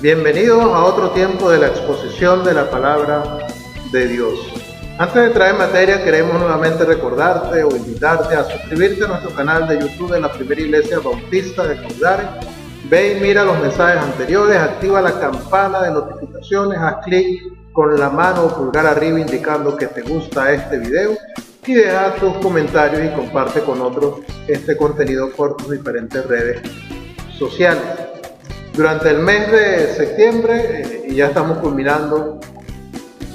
Bienvenidos a otro tiempo de la exposición de la palabra de Dios. Antes de traer materia, queremos nuevamente recordarte o invitarte a suscribirte a nuestro canal de YouTube de la Primera Iglesia Bautista de Caudare. Ve y mira los mensajes anteriores, activa la campana de notificaciones, haz clic con la mano o pulgar arriba indicando que te gusta este video y deja tus comentarios y comparte con otros este contenido por tus diferentes redes sociales. Durante el mes de septiembre, y ya estamos culminando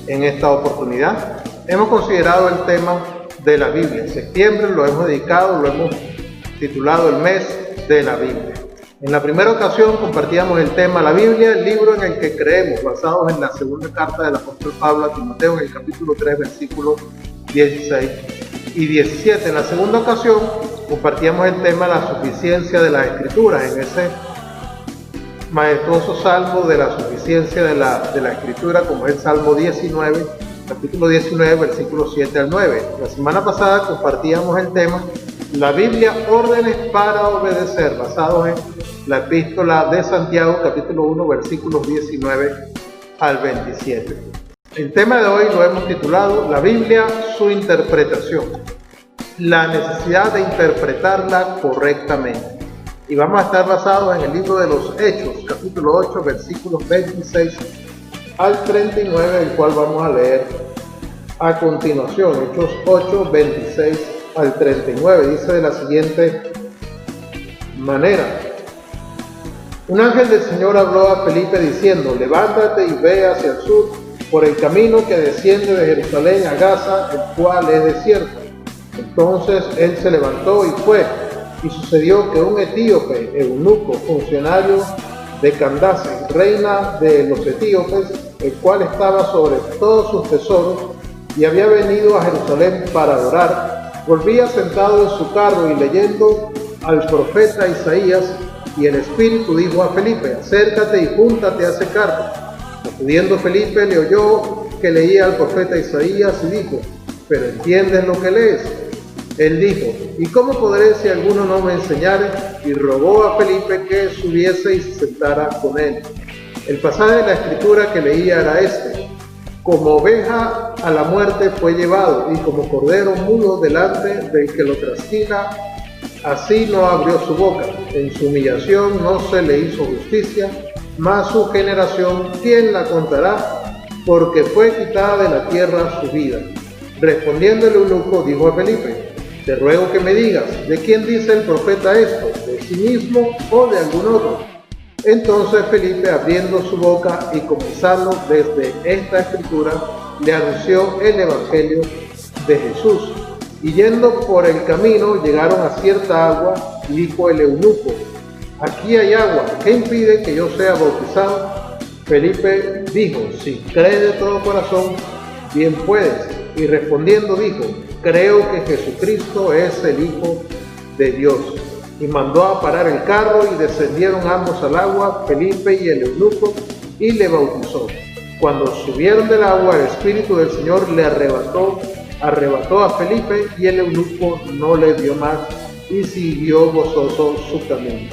en esta oportunidad, hemos considerado el tema de la Biblia. En septiembre lo hemos dedicado, lo hemos titulado el mes de la Biblia. En la primera ocasión compartíamos el tema la Biblia, el libro en el que creemos, basados en la segunda carta del apóstol Pablo a Timoteo, en el capítulo 3, versículos 16 y 17. En la segunda ocasión compartíamos el tema la suficiencia de las Escrituras, en ese majestuoso salmo de la suficiencia de la Escritura, como es el Salmo 19, capítulo 19, versículos 7 al 9. La semana pasada compartíamos el tema la Biblia, órdenes para obedecer, basados en la epístola de Santiago, capítulo 1, versículos 19 al 27. El tema de hoy lo hemos titulado la Biblia, su interpretación, la necesidad de interpretarla correctamente. Y vamos a estar basados en el libro de los Hechos, capítulo 8, versículos 26 al 39, el cual vamos a leer a continuación. Hechos 8, 26 al 39, dice de la siguiente manera: un ángel del Señor habló a Felipe diciendo: levántate y ve hacia el sur por el camino que desciende de Jerusalén a Gaza, el cual es desierto. Entonces él se levantó y fue. Y sucedió que un etíope, eunuco, funcionario de Candace, reina de los etíopes, el cual estaba sobre todos sus tesoros y había venido a Jerusalén para adorar, volvía sentado en su carro y leyendo al profeta Isaías, y el Espíritu dijo a Felipe: acércate y júntate a ese carro. Acudiendo Felipe le oyó que leía al profeta Isaías y dijo: ¿pero entiendes lo que lees? Él dijo: ¿y cómo podré si alguno no me enseñare? Y rogó a Felipe que subiese y se sentara con él. El pasaje de la Escritura que leía era este: como oveja a la muerte fue llevado, y como cordero mudo delante del que lo trasquila, así no abrió su boca. En su humillación no se le hizo justicia, mas su generación, ¿quién la contará? Porque fue quitada de la tierra su vida. Respondiendo el eunuco, dijo a Felipe: te ruego que me digas, ¿de quién dice el profeta esto? ¿De sí mismo o de algún otro? Entonces Felipe, abriendo su boca y comenzando desde esta escritura, le anunció el evangelio de Jesús. Y yendo por el camino, llegaron a cierta agua, y dijo el eunuco: aquí hay agua, ¿qué impide que yo sea bautizado? Felipe dijo: si crees de todo corazón, bien puedes. Y respondiendo dijo: creo que Jesucristo es el Hijo de Dios. Y mandó a parar el carro y descendieron ambos al agua, Felipe y el eunuco, y le bautizó. Cuando subieron del agua, el Espíritu del Señor le arrebató a Felipe, y el eunuco no le dio más y siguió gozoso su camino.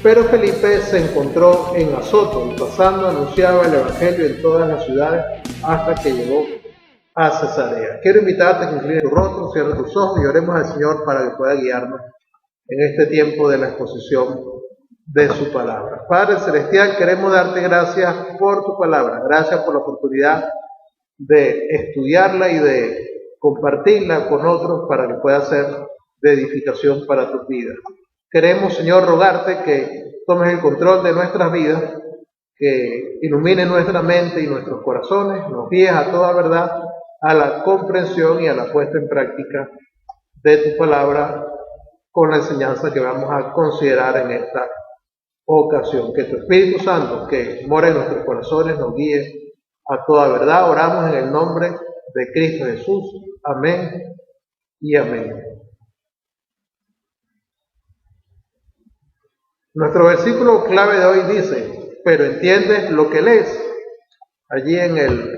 Pero Felipe se encontró en Azoto y pasando anunciaba el evangelio en todas las ciudades hasta que llegó a Cesarea. Quiero invitarte a que inclines tu rostro, cierres tus ojos y oremos al Señor para que pueda guiarnos en este tiempo de la exposición de su palabra. Padre Celestial, queremos darte gracias por tu palabra, gracias por la oportunidad de estudiarla y de compartirla con otros para que pueda ser de edificación para tu vida. Queremos, Señor, rogarte que tomes el control de nuestras vidas, que ilumine nuestra mente y nuestros corazones, nos guíes a toda verdad, a la comprensión y a la puesta en práctica de tu palabra con la enseñanza que vamos a considerar en esta ocasión. Que tu Espíritu Santo, que mora en nuestros corazones, nos guíe a toda verdad. Oramos en el nombre de Cristo Jesús. Amén y amén. Nuestro versículo clave de hoy dice: pero entiendes lo que lees. Allí en el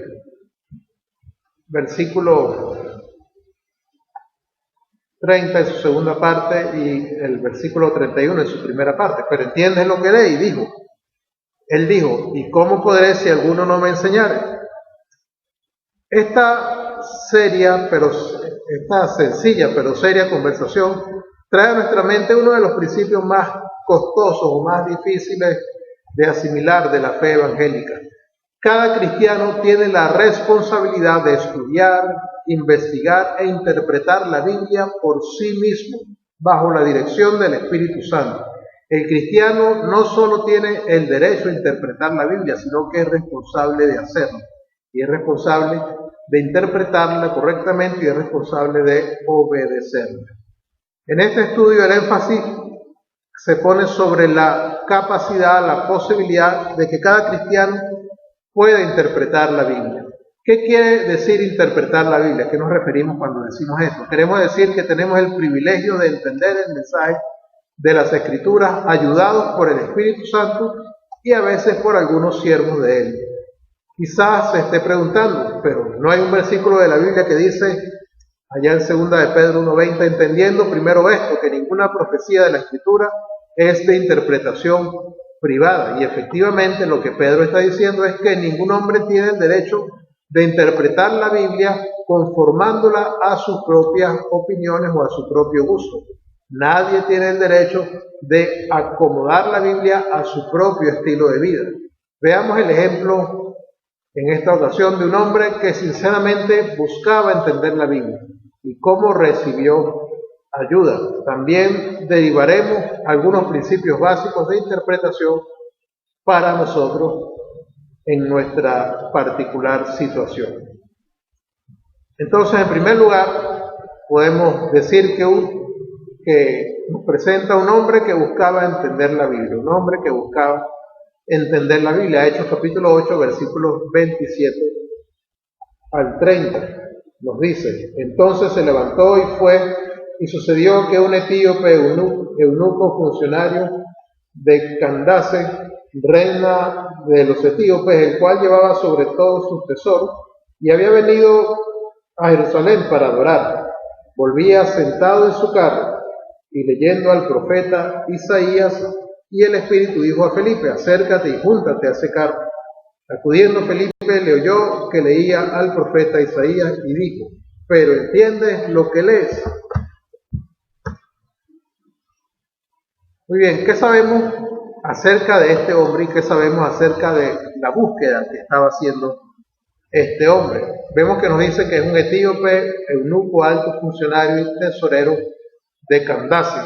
versículo 30 en su segunda parte y el versículo 31 en su primera parte. Pero entiendes lo que lees, y dijo: Él dijo: ¿y cómo podré si alguno no me enseñare? Esta sencilla pero seria conversación trae a nuestra mente uno de los principios más costosos o más difíciles de asimilar de la fe evangélica. Cada cristiano tiene la responsabilidad de estudiar, investigar e interpretar la Biblia por sí mismo, bajo la dirección del Espíritu Santo. El cristiano no solo tiene el derecho a interpretar la Biblia, sino que es responsable de hacerlo. Y es responsable de interpretarla correctamente y es responsable de obedecerla. En este estudio el énfasis se pone sobre la capacidad, la posibilidad de que cada cristiano pueda interpretar la Biblia. ¿Qué quiere decir interpretar la Biblia? ¿A qué nos referimos cuando decimos esto? Queremos decir que tenemos el privilegio de entender el mensaje de las Escrituras, ayudados por el Espíritu Santo y a veces por algunos siervos de Él. Quizás se esté preguntando, pero no hay un versículo de la Biblia que dice, allá en 2 de Pedro 1:20, entendiendo primero esto, que ninguna profecía de la Escritura es de interpretación privada. Y efectivamente lo que Pedro está diciendo es que ningún hombre tiene el derecho de interpretar la Biblia conformándola a sus propias opiniones o a su propio gusto. Nadie tiene el derecho de acomodar la Biblia a su propio estilo de vida. Veamos el ejemplo en esta ocasión de un hombre que sinceramente buscaba entender la Biblia y cómo recibió ayuda. También derivaremos algunos principios básicos de interpretación para nosotros en nuestra particular situación. Entonces, en primer lugar, podemos decir que nos presenta un hombre que buscaba entender la Biblia, un hombre que buscaba entender la Biblia. Hechos capítulo 8, versículos 27 al 30, nos dice: entonces se levantó y fue, y sucedió que un etíope eunuco funcionario de Candace, reina de los etíopes, el cual llevaba sobre todos sus tesoros, y había venido a Jerusalén para adorar, volvía sentado en su carro y leyendo al profeta Isaías, y el Espíritu dijo a Felipe: acércate y júntate a ese carro. Acudiendo Felipe le oyó que leía al profeta Isaías y dijo: ¿pero entiendes lo que lees? Muy bien, ¿qué sabemos acerca de este hombre y qué sabemos acerca de la búsqueda que estaba haciendo este hombre? Vemos que nos dice que es un etíope, eunuco, alto funcionario y tesorero de Candace.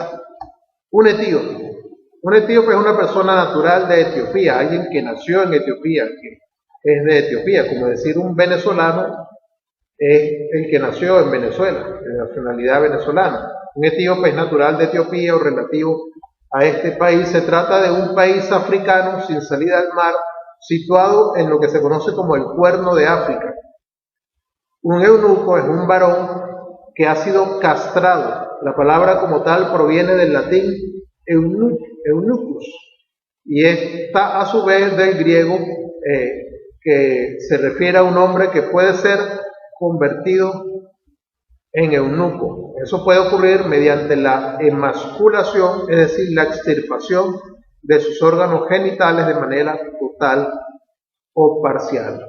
Un etíope es una persona natural de Etiopía, alguien que nació en Etiopía, que es de Etiopía, como decir un venezolano es el que nació en Venezuela, de nacionalidad venezolana. Un etíope es natural de Etiopía o relativo a este país. Se trata de un país africano sin salida al mar, situado en lo que se conoce como el Cuerno de África. Un eunuco es un varón que ha sido castrado. La palabra como tal proviene del latín eunucus y está a su vez del griego, que se refiere a un hombre que puede ser convertido en eunuco. Eso puede ocurrir mediante la emasculación, es decir, la extirpación de sus órganos genitales de manera total o parcial.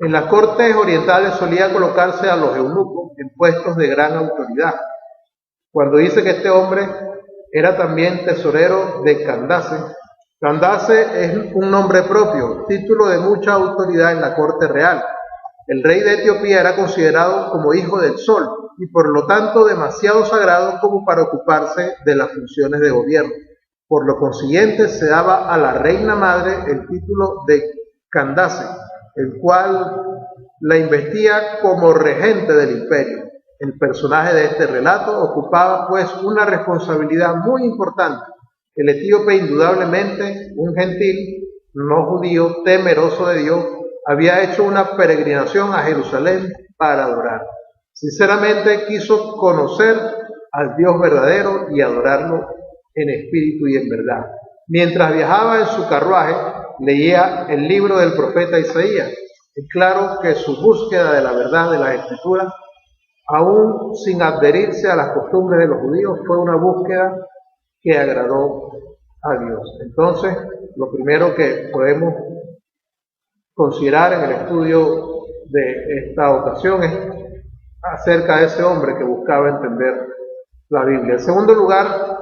En las cortes orientales solía colocarse a los eunucos en puestos de gran autoridad. Cuando dice que este hombre era también tesorero de Candace, Candace es un nombre propio, título de mucha autoridad en la corte real. El rey de Etiopía era considerado como hijo del sol y por lo tanto demasiado sagrado como para ocuparse de las funciones de gobierno. Por lo consiguiente se daba a la reina madre el título de Candace, el cual la investía como regente del imperio. El personaje de este relato ocupaba pues una responsabilidad muy importante. El etíope, indudablemente un gentil, no judío, temeroso de Dios, había hecho una peregrinación a Jerusalén para adorar. Sinceramente quiso conocer al Dios verdadero y adorarlo en espíritu y en verdad. Mientras viajaba en su carruaje, leía el libro del profeta Isaías. Es claro que su búsqueda de la verdad de las Escrituras, aún sin adherirse a las costumbres de los judíos, fue una búsqueda que agradó a Dios. Entonces, lo primero que podemos considerar en el estudio de esta ocasión es acerca de ese hombre que buscaba entender la Biblia. En segundo lugar,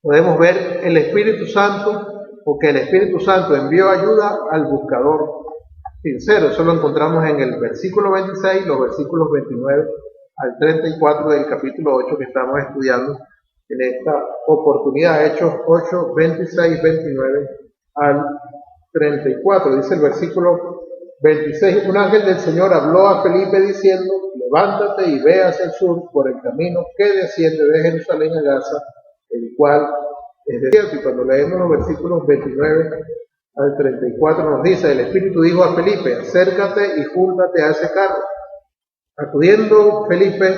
podemos ver el Espíritu Santo, o que el Espíritu Santo envió ayuda al buscador sincero. Eso lo encontramos en el versículo 26, los versículos 29 al 34 del capítulo 8 que estamos estudiando en esta oportunidad. Hechos 8, 26, 29 al 34. Dice el versículo 26: un ángel del Señor habló a Felipe diciendo: levántate y ve hacia el sur por el camino que desciende de Jerusalén a Gaza, el cual es desierto. Y cuando leemos los versículos 29 al 34 nos dice: el Espíritu dijo a Felipe: acércate y júntate a ese carro. Acudiendo Felipe,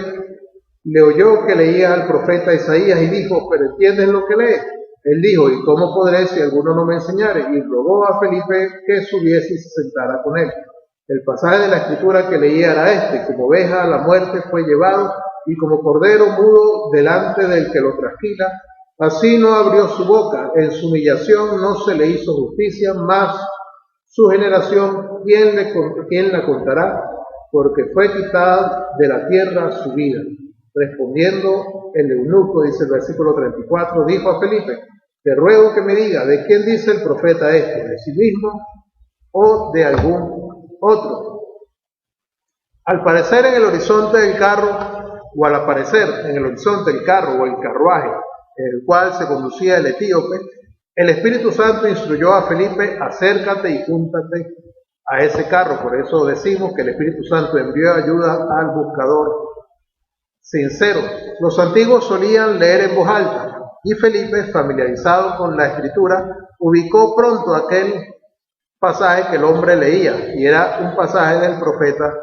le oyó que leía al profeta Isaías y dijo: ¿pero entiendes lo que lees? Él dijo: ¿y cómo podré si alguno no me enseñare? Y rogó a Felipe que subiese y se sentara con él. El pasaje de la escritura que leía era este: como oveja a la muerte fue llevado, y como cordero mudo delante del que lo trasquila, así no abrió su boca. En su humillación no se le hizo justicia, mas su generación, ¿quién la contará? Porque fue quitada de la tierra su vida. Respondiendo el eunuco, dice el versículo 34, dijo a Felipe: te ruego que me diga, ¿de quién dice el profeta esto? ¿De sí mismo o de algún otro? Al parecer en el horizonte del carro, o al aparecer en el horizonte del carro o el carruaje en el cual se conducía el etíope, el Espíritu Santo instruyó a Felipe: acércate y júntate a ese carro. Por eso decimos que el Espíritu Santo envió ayuda al buscador sincero. Los antiguos solían leer en voz alta, y Felipe, familiarizado con la escritura, ubicó pronto aquel pasaje que el hombre leía, y era un pasaje del profeta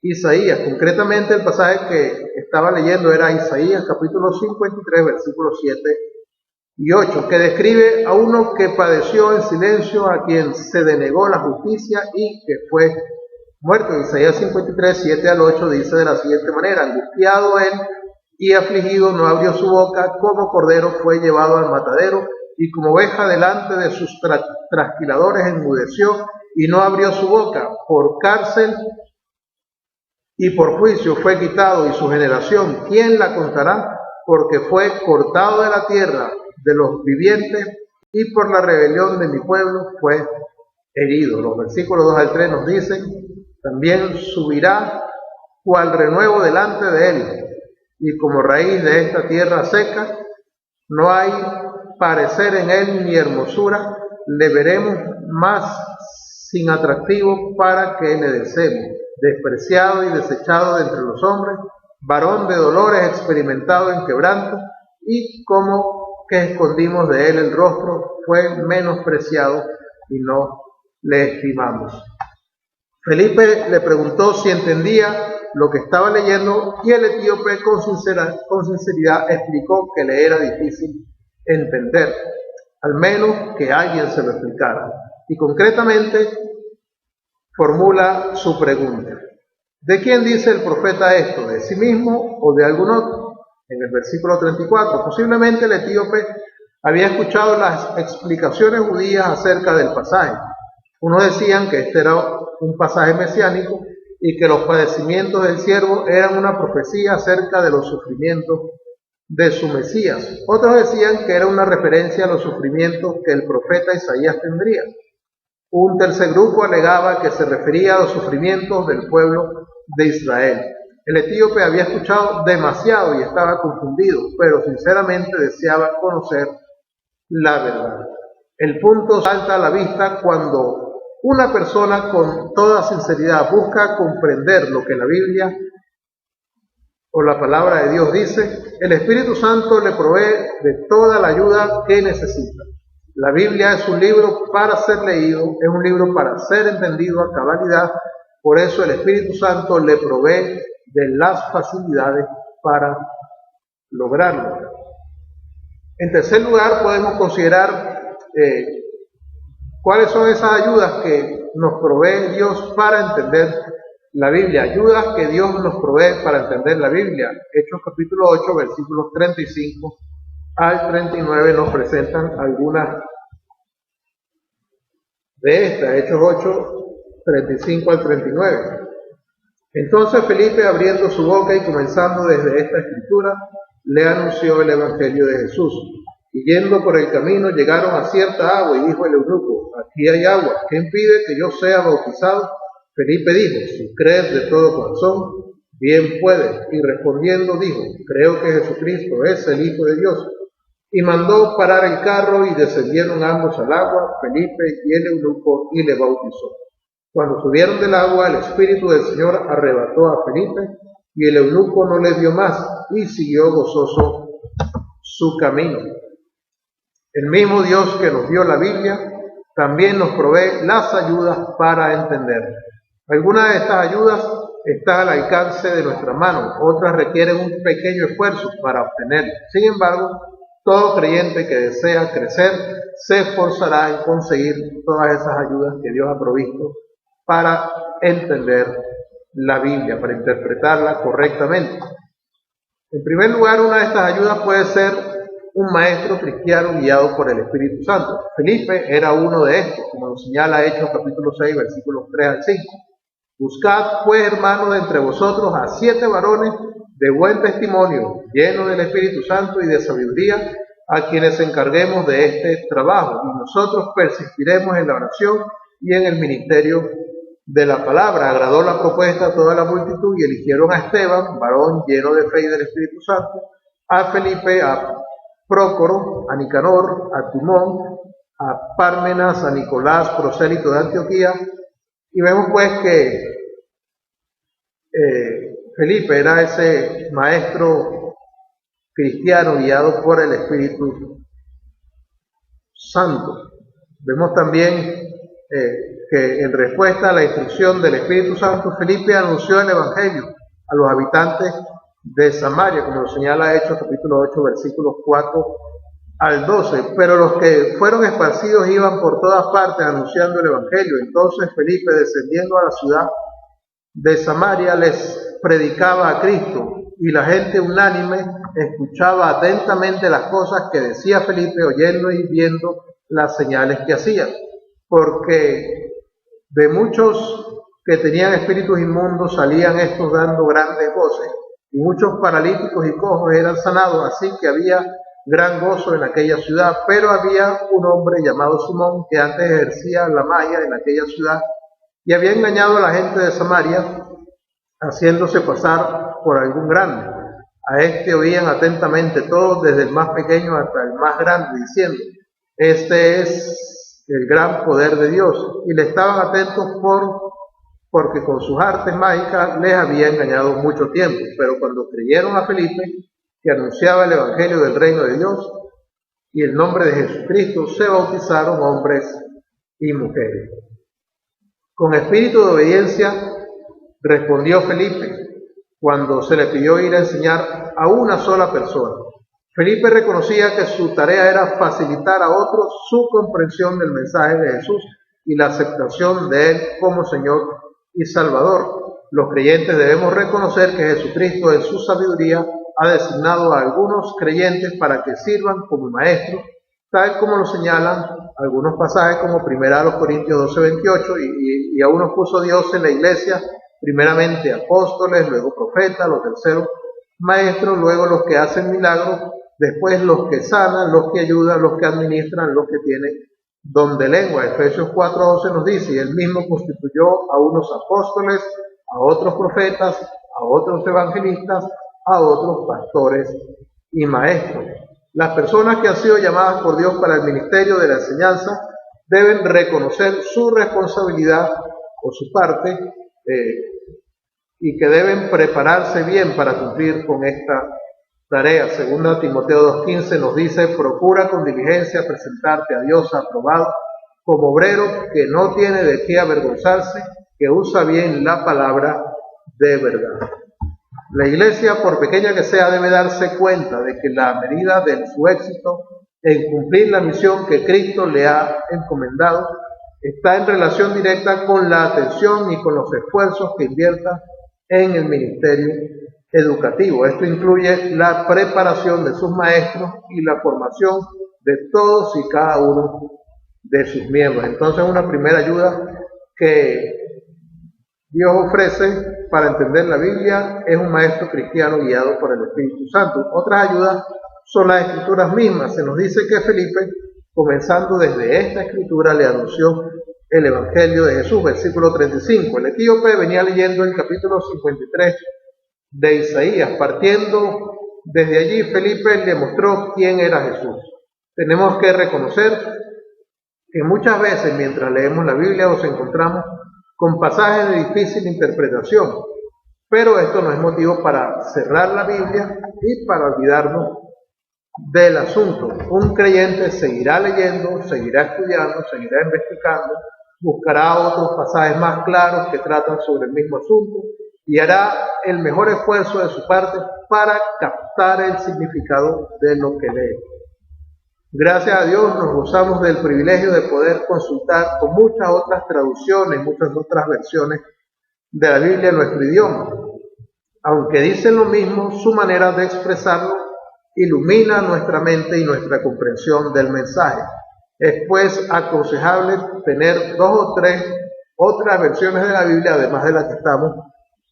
Isaías. Concretamente el pasaje que estaba leyendo era Isaías capítulo 53, versículos 7 y 8, que describe a uno que padeció en silencio, a quien se denegó la justicia y que fue muerto. Isaías 53, 7 al 8 dice de la siguiente manera: angustiado él y afligido, no abrió su boca, como cordero fue llevado al matadero, y como oveja delante de sus trasquiladores enmudeció y no abrió su boca. Por cárcel y por juicio fue quitado, y su generación, ¿quién la contará? Porque fue cortado de la tierra de los vivientes, y por la rebelión de mi pueblo fue herido. Los versículos 2 al 3 nos dicen: también subirá cual renuevo delante de él, y como raíz de esta tierra seca, no hay parecer en él ni hermosura, le veremos más sin atractivo para que le deseemos. Despreciado y desechado de entre los hombres, varón de dolores, experimentado en quebranto, y como que escondimos de él el rostro, fue menospreciado y no le estimamos. Felipe le preguntó si entendía lo que estaba leyendo, y el etíope con sinceridad explicó que le era difícil entender, al menos que alguien se lo explicara. Y concretamente formula su pregunta: ¿de quién dice el profeta esto? ¿De sí mismo o de algún otro? En el versículo 34, posiblemente el etíope había escuchado las explicaciones judías acerca del pasaje. Unos decían que este era un pasaje mesiánico y que los padecimientos del siervo eran una profecía acerca de los sufrimientos de su Mesías. Otros decían que era una referencia a los sufrimientos que el profeta Isaías tendría. Un tercer grupo alegaba que se refería a los sufrimientos del pueblo de Israel. El etíope había escuchado demasiado y estaba confundido, pero sinceramente deseaba conocer la verdad. El punto salta a la vista cuando una persona con toda sinceridad busca comprender lo que la Biblia o la palabra de Dios dice. El Espíritu Santo le provee de toda la ayuda que necesita. La Biblia es un libro para ser leído, es un libro para ser entendido a cabalidad. Por eso el Espíritu Santo le provee de las facilidades para lograrlo. En tercer lugar, podemos considerar cuáles son esas ayudas que nos provee Dios para entender la Biblia. Ayudas que Dios nos provee para entender la Biblia. Hechos capítulo 8, versículos 35 al 39 nos presentan algunas de estas, Hechos 8, 35 al 39. Entonces Felipe, abriendo su boca y comenzando desde esta escritura, le anunció el Evangelio de Jesús. Y yendo por el camino llegaron a cierta agua y dijo el eunuco: aquí hay agua, ¿qué impide que yo sea bautizado? Felipe dijo: si crees de todo corazón, bien puedes. Y respondiendo dijo: creo que Jesucristo es el Hijo de Dios. Y mandó parar el carro y descendieron ambos al agua, Felipe y el eunuco, y le bautizó. Cuando subieron del agua, el Espíritu del Señor arrebató a Felipe, y el eunuco no le vio más, y siguió gozoso su camino. El mismo Dios que nos dio la Biblia también nos provee las ayudas para entender. Algunas de estas ayudas están al alcance de nuestra mano, otras requieren un pequeño esfuerzo para obtenerlas. Sin embargo, todo creyente que desea crecer se esforzará en conseguir todas esas ayudas que Dios ha provisto para entender la Biblia, para interpretarla correctamente. En primer lugar, una de estas ayudas puede ser un maestro cristiano guiado por el Espíritu Santo. Felipe era uno de estos, como lo señala Hechos capítulo 6, versículos 3 al 5. Buscad, pues, hermanos, de entre vosotros a 7 varones de buen testimonio, llenos del Espíritu Santo y de sabiduría, a quienes encarguemos de este trabajo, y nosotros persistiremos en la oración y en el ministerio de la palabra. Agradó la propuesta a toda la multitud y eligieron a Esteban, varón lleno de fe y del Espíritu Santo, a Felipe, a Prócoro, a Nicanor, a Timón, a Pármenas, a Nicolás, prosélito de Antioquía. Y vemos pues que Felipe era ese maestro cristiano guiado por el Espíritu Santo. Vemos también que en respuesta a la instrucción del Espíritu Santo, Felipe anunció el Evangelio a los habitantes de Samaria, como lo señala Hechos capítulo 8, versículos 4 al 12. Pero los que fueron esparcidos iban por todas partes anunciando el Evangelio. Entonces Felipe, descendiendo a la ciudad de Samaria, les predicaba a Cristo, y la gente unánime escuchaba atentamente las cosas que decía Felipe, oyendo y viendo las señales que hacía. Porque de muchos que tenían espíritus inmundos salían estos dando grandes voces, y muchos paralíticos y cojos eran sanados, así que había gran gozo en aquella ciudad. Pero había un hombre llamado Simón, que antes ejercía la magia en aquella ciudad, y había engañado a la gente de Samaria, haciéndose pasar por algún grande. A este oían atentamente todos, desde el más pequeño hasta el más grande, diciendo: este es el gran poder de Dios. Y le estaban atentos porque con sus artes mágicas les había engañado mucho tiempo. Pero cuando creyeron a Felipe, que anunciaba el Evangelio del reino de Dios y el nombre de Jesucristo, se bautizaron hombres y mujeres. Con espíritu de obediencia respondió Felipe cuando se le pidió ir a enseñar a una sola persona. Felipe reconocía que su tarea era facilitar a otros su comprensión del mensaje de Jesús y la aceptación de Él como Señor y Salvador. Los creyentes debemos reconocer que Jesucristo, en su sabiduría, ha designado a algunos creyentes para que sirvan como maestros, tal como lo señalan algunos pasajes como 1 Corintios 12:28, y a unos puso Dios en la iglesia, primeramente apóstoles, luego profetas, los terceros maestros, luego los que hacen milagros, después los que sanan, los que ayudan, los que administran, los que tienen don de lengua. Efesios 4:11 nos dice: y él mismo constituyó a unos apóstoles, a otros profetas, a otros evangelistas, a otros pastores y maestros. Las personas que han sido llamadas por Dios para el ministerio de la enseñanza deben reconocer su responsabilidad o su parte, y que deben prepararse bien para cumplir con esta tarea. Según Timoteo 2:15 nos dice: procura con diligencia presentarte a Dios aprobado, como obrero que no tiene de qué avergonzarse, que usa bien la palabra de verdad. La iglesia, por pequeña que sea, debe darse cuenta de que la medida de su éxito en cumplir la misión que Cristo le ha encomendado está en relación directa con la atención y con los esfuerzos que invierta en el ministerio educativo. Esto incluye la preparación de sus maestros y la formación de todos y cada uno de sus miembros. Entonces, una primera ayuda que Dios ofrece para entender la Biblia es un maestro cristiano guiado por el Espíritu Santo. Otras ayudas son las escrituras mismas. Se nos dice que Felipe, comenzando desde esta escritura, le anunció el Evangelio de Jesús, versículo 35. El etíope venía leyendo el capítulo 53 de Isaías. Partiendo desde allí, Felipe le mostró quién era Jesús. Tenemos que reconocer que muchas veces mientras leemos la Biblia nos encontramos con pasajes de difícil interpretación, pero esto no es motivo para cerrar la Biblia y para olvidarnos del asunto. Un creyente seguirá leyendo, seguirá estudiando, seguirá investigando, buscará otros pasajes más claros que tratan sobre el mismo asunto y hará el mejor esfuerzo de su parte para captar el significado de lo que lee. Gracias a Dios nos gozamos del privilegio de poder consultar con muchas otras traducciones, muchas otras versiones de la Biblia en nuestro idioma. Aunque dicen lo mismo, su manera de expresarlo ilumina nuestra mente y nuestra comprensión del mensaje. Es pues aconsejable tener 2 o 3 otras versiones de la Biblia, además de la que estamos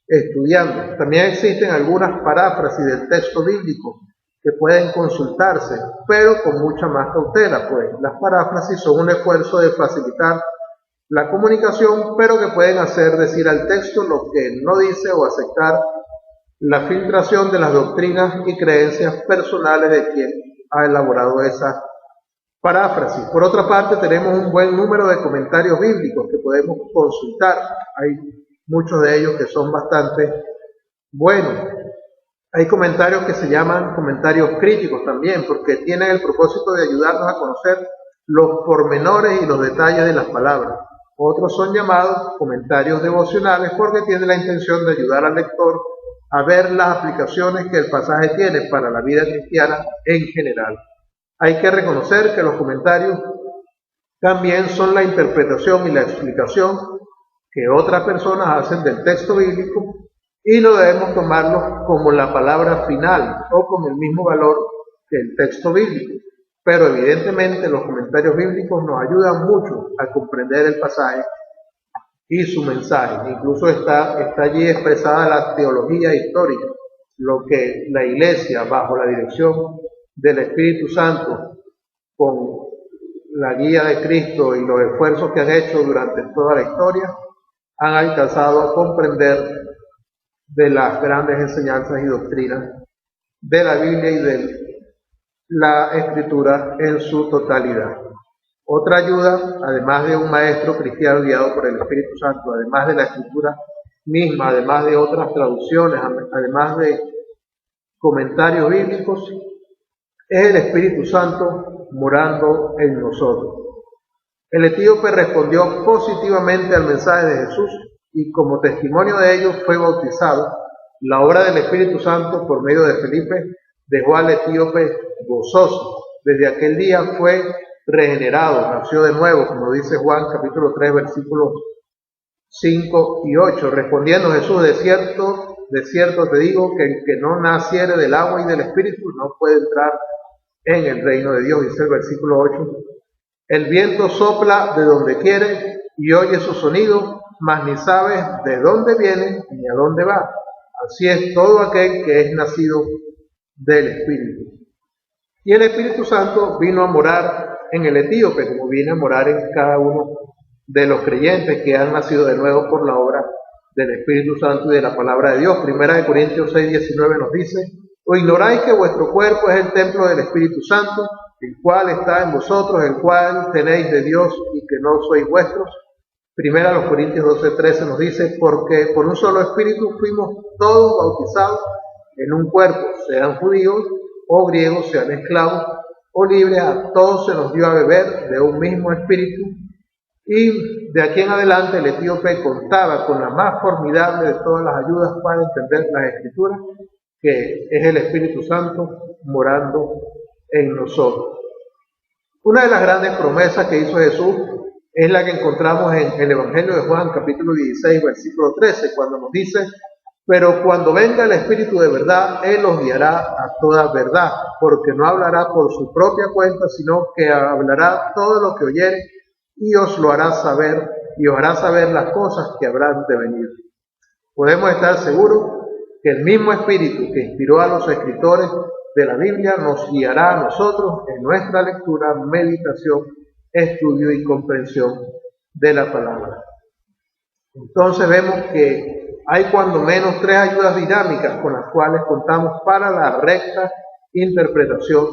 estudiando. También existen algunas paráfrasis del texto bíblico que pueden consultarse, pero con mucha más cautela, pues las paráfrasis son un esfuerzo de facilitar la comunicación, pero que pueden hacer decir al texto lo que no dice o aceptar la filtración de las doctrinas y creencias personales de quien ha elaborado esa paráfrasis. Por otra parte, tenemos un buen número de comentarios bíblicos que podemos consultar. Hay muchos de ellos que son bastante buenos. Hay comentarios que se llaman comentarios críticos también, porque tienen el propósito de ayudarnos a conocer los pormenores y los detalles de las palabras. Otros son llamados comentarios devocionales porque tienen la intención de ayudar al lector a ver las aplicaciones que el pasaje tiene para la vida cristiana en general. Hay que reconocer que los comentarios también son la interpretación y la explicación que otras personas hacen del texto bíblico y no debemos tomarlos como la palabra final o con el mismo valor que el texto bíblico. Pero evidentemente los comentarios bíblicos nos ayudan mucho a comprender el pasaje y su mensaje. Incluso está allí expresada la teología histórica, lo que la Iglesia, bajo la dirección del Espíritu Santo, con la guía de Cristo y los esfuerzos que han hecho durante toda la historia, han alcanzado a comprender de las grandes enseñanzas y doctrinas de la Biblia y de la Escritura en su totalidad. Otra ayuda, además de un maestro cristiano guiado por el Espíritu Santo, además de la Escritura misma, además de otras traducciones, además de comentarios bíblicos, es el Espíritu Santo morando en nosotros. El etíope respondió positivamente al mensaje de Jesús y como testimonio de ello fue bautizado. La obra del Espíritu Santo por medio de Felipe dejó al etíope gozoso. Desde aquel día fue regenerado, nació de nuevo, como dice Juan capítulo 3 versículos 5 y 8. Respondiendo Jesús, de cierto te digo que el que no naciere del agua y del Espíritu no puede entrar en el reino de Dios. Dice el versículo 8. El viento sopla de donde quiere y oye su sonido, mas ni sabes de dónde viene ni a dónde va. Así es todo aquel que es nacido del Espíritu. Y el Espíritu Santo vino a morar en el etíope, como viene a morar en cada uno de los creyentes que han nacido de nuevo por la obra del Espíritu Santo y de la palabra de Dios. Primera de Corintios 6:19 nos dice: ¿o ignoráis que vuestro cuerpo es el templo del Espíritu Santo, el cual está en vosotros, el cual tenéis de Dios y que no sois vuestros? Primera de Corintios 12:13 nos dice: porque por un solo Espíritu fuimos todos bautizados en un cuerpo, sean judíos o griegos, sean esclavos o libres, a todos se nos dio a beber de un mismo Espíritu. Y de aquí en adelante el etíope contaba con la más formidable de todas las ayudas para entender las Escrituras, que es el Espíritu Santo morando en nosotros. Una de las grandes promesas que hizo Jesús es la que encontramos en el Evangelio de Juan, capítulo 16, versículo 13, cuando nos dice: Pero cuando venga el Espíritu de verdad, Él os guiará a toda verdad, porque no hablará por su propia cuenta, sino que hablará todo lo que oyere y os lo hará saber, y os hará saber las cosas que habrán de venir. Podemos estar seguros que el mismo Espíritu que inspiró a los escritores de la Biblia nos guiará a nosotros en nuestra lectura, meditación, estudio y comprensión de la palabra. Entonces vemos que hay cuando menos 3 ayudas dinámicas con las cuales contamos para la recta interpretación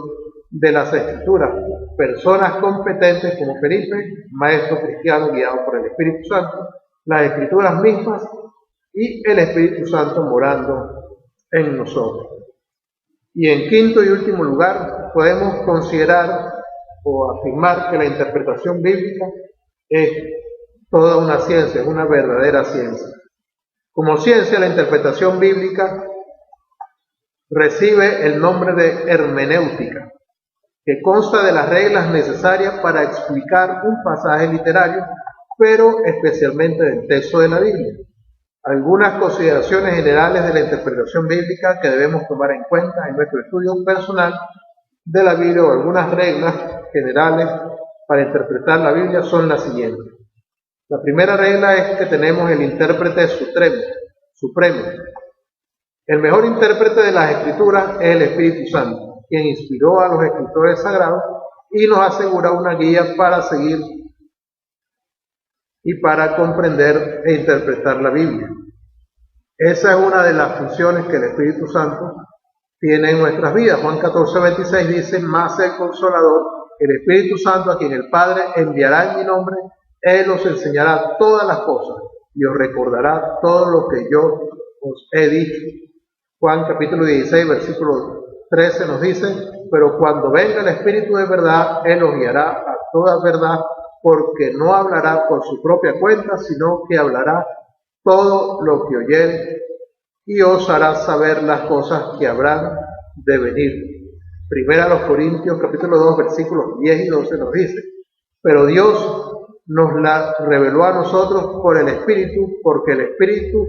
de las Escrituras. Personas competentes como Felipe, maestro cristiano guiado por el Espíritu Santo, las Escrituras mismas y el Espíritu Santo morando en nosotros. Y en quinto y último lugar, podemos considerar o afirmar que la interpretación bíblica es toda una ciencia, es una verdadera ciencia. Como ciencia, la interpretación bíblica recibe el nombre de hermenéutica, que consta de las reglas necesarias para explicar un pasaje literario, pero especialmente del texto de la Biblia. Algunas consideraciones generales de la interpretación bíblica que debemos tomar en cuenta en nuestro estudio personal de la Biblia, o algunas reglas generales para interpretar la Biblia son las siguientes. La primera regla es que tenemos el intérprete supremo. El mejor intérprete de las Escrituras es el Espíritu Santo, quien inspiró a los escritores sagrados y nos asegura una guía para seguir y para comprender e interpretar la Biblia. Esa es una de las funciones que el Espíritu Santo tiene en nuestras vidas. Juan 14:26 dice: mas el Consolador, el Espíritu Santo, a quien el Padre enviará en mi nombre, Él os enseñará todas las cosas y os recordará todo lo que yo os he dicho. Juan capítulo 16, versículo 13 nos dice: pero cuando venga el Espíritu de verdad, Él os guiará a toda verdad, porque no hablará por su propia cuenta, sino que hablará todo lo que oyere y os hará saber las cosas que habrán de venir. Primera a los Corintios capítulo 2 versículos 10 y 12 nos dice: pero Dios nos la reveló a nosotros por el Espíritu, porque el Espíritu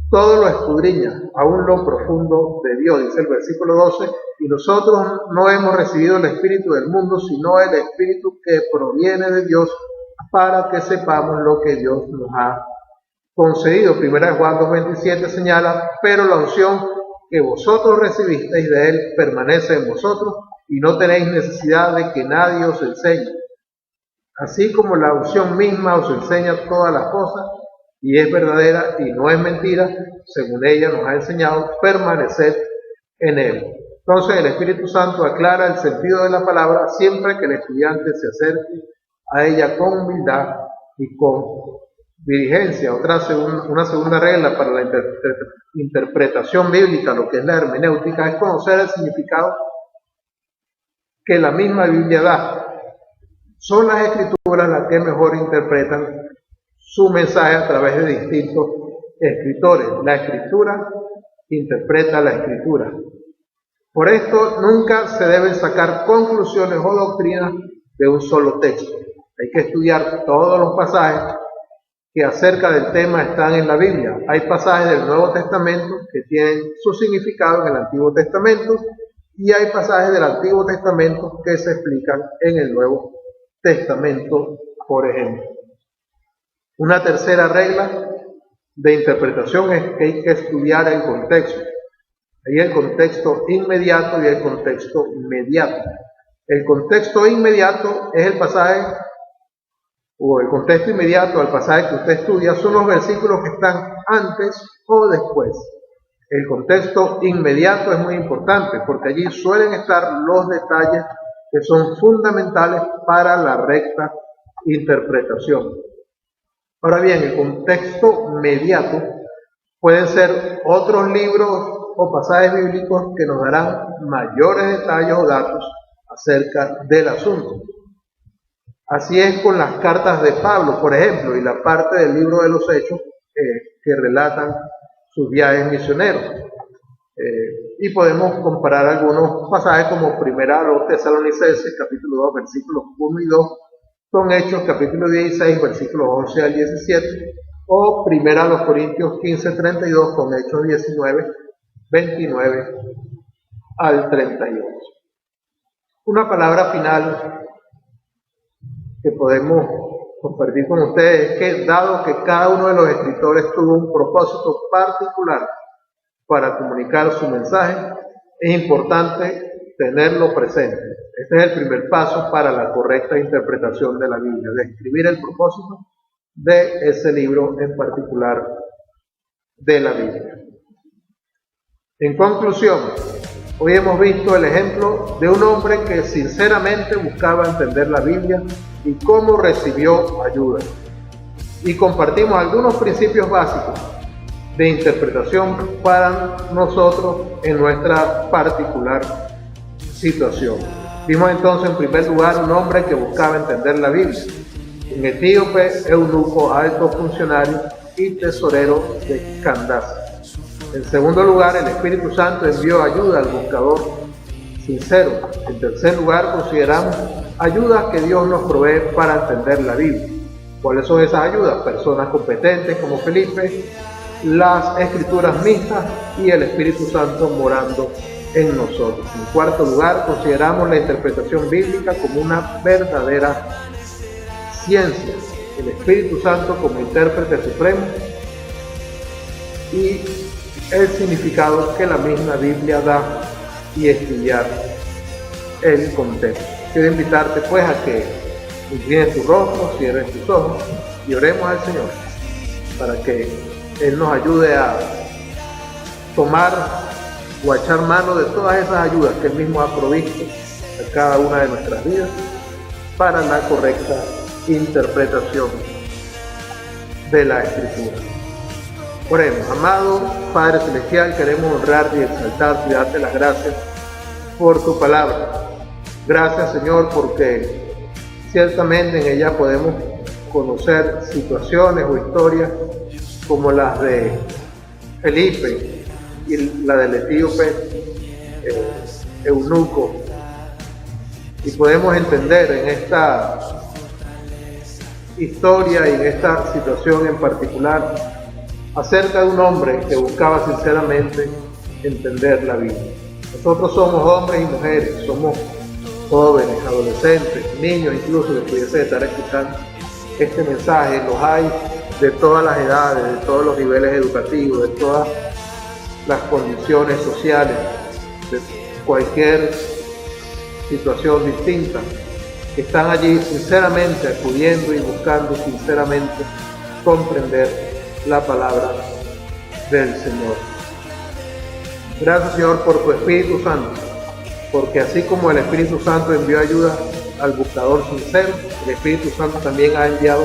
todo lo escudriña, aún lo profundo de Dios, dice el versículo 12, y nosotros no hemos recibido el Espíritu del mundo, sino el Espíritu que proviene de Dios, para que sepamos lo que Dios nos ha concedido. Primera de Juan 2:27 señala: pero la unción que vosotros recibisteis de Él permanece en vosotros, y no tenéis necesidad de que nadie os enseñe. Así como la unción misma os enseña todas las cosas, y es verdadera y no es mentira, según ella nos ha enseñado, permaneced en Él. Entonces el Espíritu Santo aclara el sentido de la palabra siempre que el estudiante se acerque a ella con humildad y con diligencia. Una segunda regla para la interpretación bíblica, lo que es la hermenéutica, es conocer el significado que la misma Biblia da. Son las Escrituras las que mejor interpretan su mensaje a través de distintos escritores. La Escritura interpreta la Escritura. Por esto nunca se deben sacar conclusiones o doctrinas de un solo texto. Hay que estudiar todos los pasajes que acerca del tema están en la Biblia. Hay pasajes del Nuevo Testamento que tienen su significado en el Antiguo Testamento, y hay pasajes del Antiguo Testamento que se explican en el Nuevo Testamento, por ejemplo. Una tercera regla de interpretación es que hay que estudiar el contexto. Hay el contexto inmediato y el contexto inmediato. El contexto inmediato es el pasaje, o el contexto inmediato al pasaje que usted estudia, son los versículos que están antes o después. El contexto inmediato es muy importante porque allí suelen estar los detalles que son fundamentales para la recta interpretación. Ahora bien, el contexto mediato pueden ser otros libros o pasajes bíblicos que nos darán mayores detalles o datos acerca del asunto. Así es con las cartas de Pablo, por ejemplo, y la parte del libro de los Hechos que relatan sus viajes misioneros. Y podemos comparar algunos pasajes como primera a los Tesalonicenses, capítulo 2, versículos 1 y 2, con Hechos, capítulo 16, versículos 11 al 17, o 1 Corintios 15:32 con Hechos 19:29 al 38. Una palabra final que podemos compartir con ustedes es que, dado que cada uno de los escritores tuvo un propósito particular para comunicar su mensaje, es importante tenerlo presente. Este es el primer paso para la correcta interpretación de la Biblia, describir el propósito de ese libro en particular de la Biblia. En conclusión, hoy hemos visto el ejemplo de un hombre que sinceramente buscaba entender la Biblia y cómo recibió ayuda. Y compartimos algunos principios básicos de interpretación para nosotros en nuestra particular situación. Vimos entonces en primer lugar un hombre que buscaba entender la Biblia, un etíope, eunuco, alto funcionario y tesorero de Candace. En segundo lugar, el Espíritu Santo envió ayuda al buscador sincero. En tercer lugar, consideramos ayudas que Dios nos provee para entender la Biblia. ¿Cuáles son esas ayudas? Personas competentes como Felipe, las escrituras mismas y el Espíritu Santo morando en nosotros. En cuarto lugar, consideramos la interpretación bíblica como una verdadera ciencia, el Espíritu Santo como intérprete supremo y el significado que la misma Biblia da y estudiar el contexto. Quiero invitarte pues a que inclines tu rostro, cierres tus ojos y oremos al Señor para que Él nos ayude a tomar o a echar mano de todas esas ayudas que Él mismo ha provisto a cada una de nuestras vidas para la correcta interpretación de la Escritura. Oremos. Amado Padre Celestial, queremos honrarte y exaltarte y darte las gracias por tu palabra. Gracias, Señor, porque ciertamente en ella podemos conocer situaciones o historias como las de Felipe y la del etíope eunuco, y podemos entender en esta historia y en esta situación en particular acerca de un hombre que buscaba sinceramente entender la Biblia. Nosotros somos hombres y mujeres, somos jóvenes, adolescentes, niños incluso que pudiesen estar escuchando este mensaje. Los hay de todas las edades, de todos los niveles educativos, de todas las condiciones sociales, de cualquier situación distinta, que están allí sinceramente acudiendo y buscando sinceramente comprender la palabra del Señor. Gracias, Señor, por tu Espíritu Santo, porque así como el Espíritu Santo envió ayuda al buscador sincero, el Espíritu Santo también ha enviado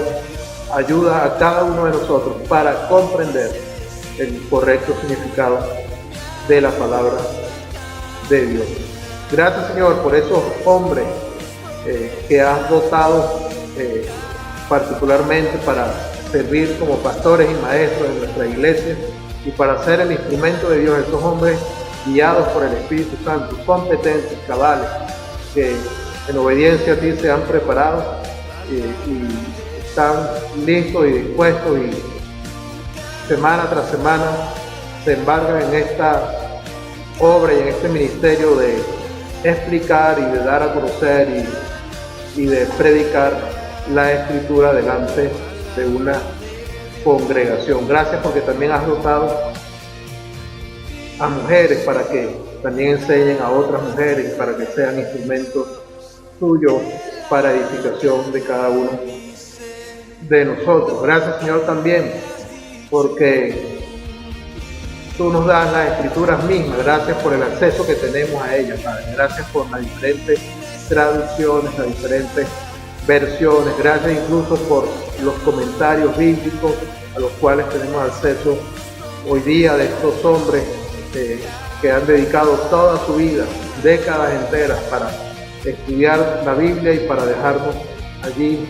ayuda a cada uno de nosotros para comprender el correcto significado de la palabra de Dios. Gracias, Señor, por esos hombres que has dotado particularmente para servir como pastores y maestros en nuestra iglesia y para ser el instrumento de Dios. Estos hombres guiados por el Espíritu Santo, competentes, cabales, que en obediencia a ti se han preparado y están listos y dispuestos y semana tras semana se embarcan en esta obra y en este ministerio de explicar y de dar a conocer y de predicar la Escritura delante de una congregación. Gracias porque también has dotado a mujeres para que también enseñen a otras mujeres, para que sean instrumentos tuyos para edificación de cada uno de nosotros. Gracias, Señor, también porque tú nos das las Escrituras mismas. Gracias por el acceso que tenemos a ellas, Padre. Gracias por las diferentes traducciones, las diferentes versiones. Gracias incluso por los comentarios bíblicos a los cuales tenemos acceso hoy día de estos hombres que han dedicado toda su vida, décadas enteras, para estudiar la Biblia y para dejarnos allí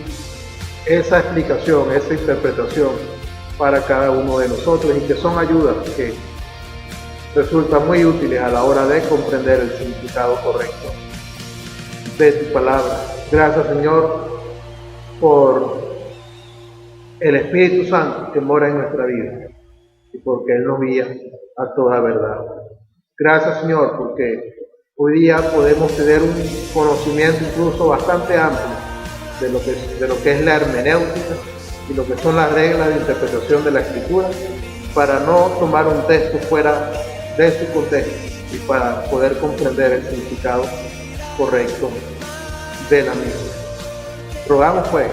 esa explicación, esa interpretación para cada uno de nosotros, y que son ayudas que resultan muy útiles a la hora de comprender el significado correcto de tu palabra. Gracias, Señor, por el Espíritu Santo que mora en nuestra vida y porque Él nos guía a toda verdad. Gracias, Señor, porque hoy día podemos tener un conocimiento incluso bastante amplio de lo que es la hermenéutica y lo que son las reglas de interpretación de la Escritura, para no tomar un texto fuera de su contexto y para poder comprender el significado correcto de la misma. Rogamos pues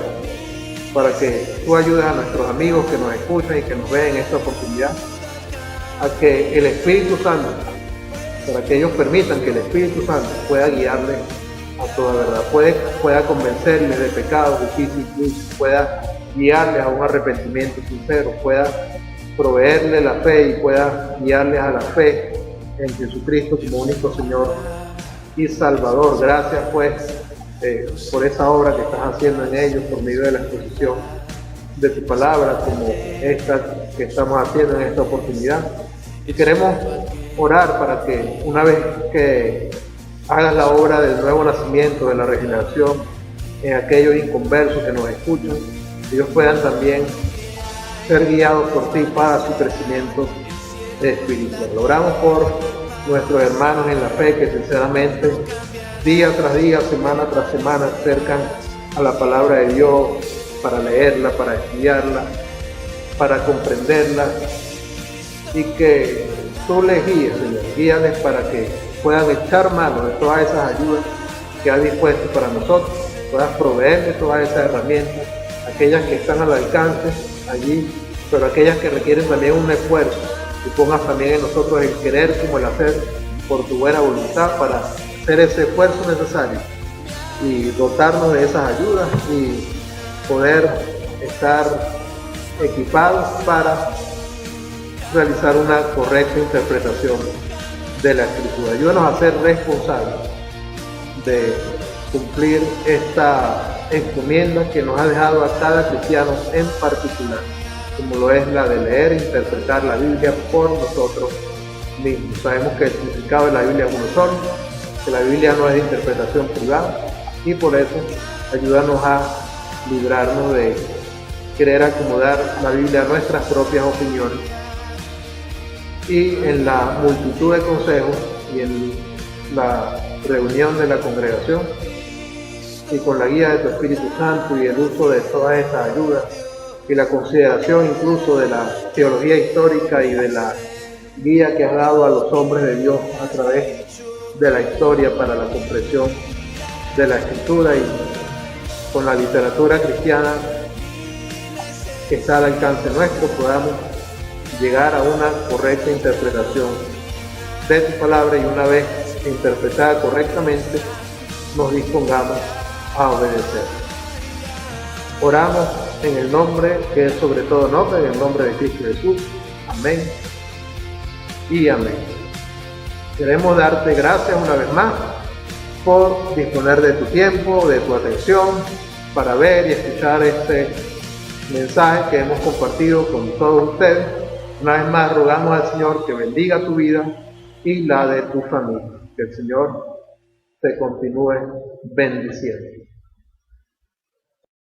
para que tú ayudes a nuestros amigos que nos escuchan y que nos ven en esta oportunidad, a que el Espíritu Santo, para que ellos permitan que el Espíritu Santo pueda guiarles a toda verdad, pueda convencerles de pecados difíciles, pueda guiarles a un arrepentimiento sincero, pueda proveerles la fe y pueda guiarles a la fe en Jesucristo como único Señor y Salvador. Gracias pues por esa obra que estás haciendo en ellos por medio de la exposición de tu palabra, como esta que estamos haciendo en esta oportunidad. Y queremos orar para que una vez que hagas la obra del nuevo nacimiento, de la regeneración, en aquellos inconversos que nos escuchan, ellos puedan también ser guiados por ti para su crecimiento espiritual. Oramos por nuestros hermanos en la fe que sinceramente día tras día, semana tras semana se acercan a la palabra de Dios para leerla, para estudiarla, para comprenderla, y que tú les guíes, Señor, guíales para que puedan echar mano de todas esas ayudas que has dispuesto para nosotros, puedas proveerles todas esas herramientas, aquellas que están al alcance allí, pero aquellas que requieren también un esfuerzo, y pongas también en nosotros el querer como el hacer por tu buena voluntad para hacer ese esfuerzo necesario y dotarnos de esas ayudas y poder estar equipados para realizar una correcta interpretación de la Escritura. Ayúdanos a ser responsables de cumplir esta encomienda que nos ha dejado a cada cristiano en particular, como lo es la de leer e interpretar la Biblia por nosotros mismos. Sabemos que el significado de la Biblia es uno solo, que la Biblia no es de interpretación privada, y por eso ayúdanos a librarnos de querer acomodar la Biblia a nuestras propias opiniones, y en la multitud de consejos y en la reunión de la congregación y con la guía de tu Espíritu Santo y el uso de todas estas ayudas y la consideración incluso de la teología histórica y de la guía que has dado a los hombres de Dios a través de la historia para la comprensión de la Escritura, y con la literatura cristiana que está al alcance nuestro podamos llegar a una correcta interpretación de tu palabra, y una vez interpretada correctamente nos dispongamos a obedecer. Oramos en el nombre que es sobre todo nombre, en el nombre de Cristo Jesús. Amén y amén. Queremos darte gracias una vez más por disponer de tu tiempo, de tu atención, para ver y escuchar este mensaje que hemos compartido con todos ustedes. Una vez más rogamos al Señor que bendiga tu vida y la de tu familia. Que el Señor te continúe bendiciendo.